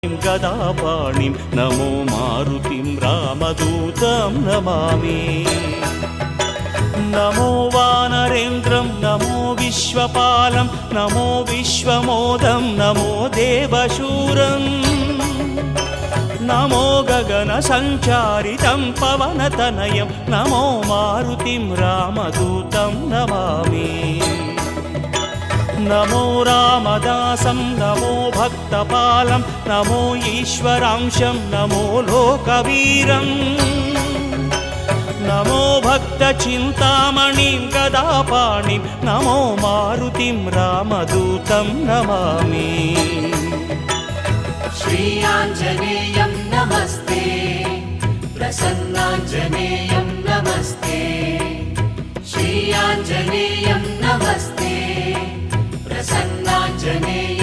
गदापाणिं नमो मारुतिं रामदूतं नमामि। नमो वानरेन्द्रं नमो विश्वपालं नमो विश्वमोदं नमो देवशूरं नमो गगनसञ्चारितं पवनतनयं नमो मारुतिं रामदूतं नमामि। नमो रामदासं नमो भक्तपालं नमो ईश्वरांशं नमो लोकवीरं नमो भक्तचिन्तामणिं गदापाणिं नमो मारुतिं रामदूतं नमामि। श्री आञ्जनेयं नमस्ते प्रसन्नाञ्जनेयं नमस्ते श्री आञ्जनेयं नमस्ते प्रसन्नाञ्जनेयं